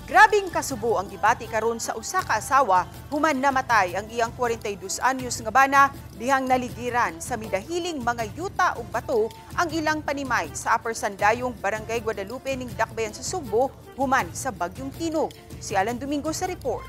Grabing kasubo ang gibati karon sa usa ka asawa human namatay ang iyang 42 anyos nga bana dihang naligiran sa midahiling mga yuta ug bato ang ilang panimay sa Upper Sandayong Barangay Guadalupe ning Dakbayan sa Sugbo human sa bagyong Tinog. Si Alan Domingo sa report.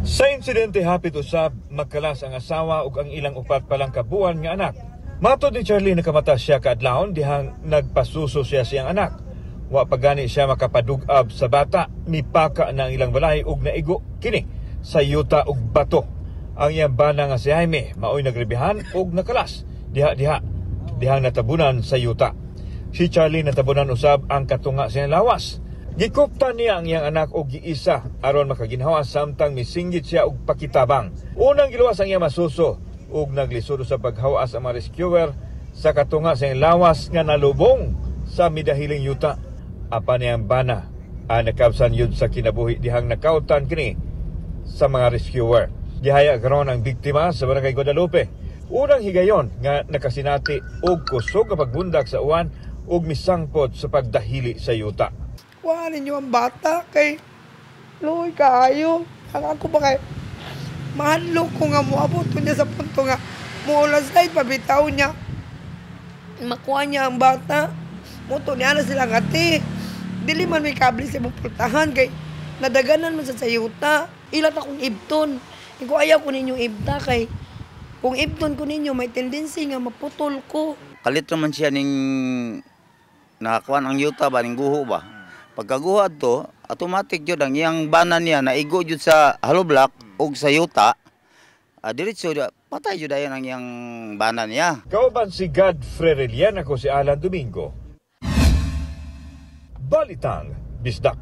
Sa insidente hapit usab magkalas ang asawa ug ang ilang upat pa lang kabuan nga anak. Matod ni Charlie nakamata siya kaadlawon dihang nagpasuso siya siyang anak. Wa pa gani siya makapadug-ab sa bata, mipaka na ang ilang balay ug naigo kini sa yuta ug bato. Ang iyang bana nga si Jaime maoy nagrebihan ug nakalas dihang natabunan sa yuta. Si Charlie natabunan usab ang katunga siyang lawas. Gikuptan niya ang iyang anak og giisa aron makaginhawa samtang misinggit siya og pakitabang. Unang giluwas ang iyang masuso ug naglisod sa paghawas ang mga rescuer sa katunga siyang lawas nga nalubong sa midahiling yuta. Apan niyang bana nakabsan yun sa kinabuhi dihang nakautan kini sa mga rescuer. Gihaya karon ang biktima sa Barangay Guadalupe. Unang higayon nga nakasinati og kusog nga pagbundak sa uwan ug misangpot sa pagdahili sa yuta. Kuha ninyo ang bata kay Loy kaayo. Ang ako ba kay mahalo ko nga muabot niya sa punto nga muulas light pabitaw niya. Makuha niya ang bata. Muto niya na sila ngati. Dili man may kable sa pultahan kay nadaganan man sa sayuta. Ilat akong ibton. Kung ayaw ko ninyo ibta kay kung ibton ko ninyo may tendency nga maputol ko. Kalit naman siya ning nakakuan ang yuta ba ning guho ba. Pagkaguho adto, automatic jud ang iyang bana niya naigo jud sa hollow block ug sa yuta. Diretso patay jud ayon ang iyang bana niya. Kauban si Godfrey Relian, ako si Alan Domingo. Balitang Bisdak.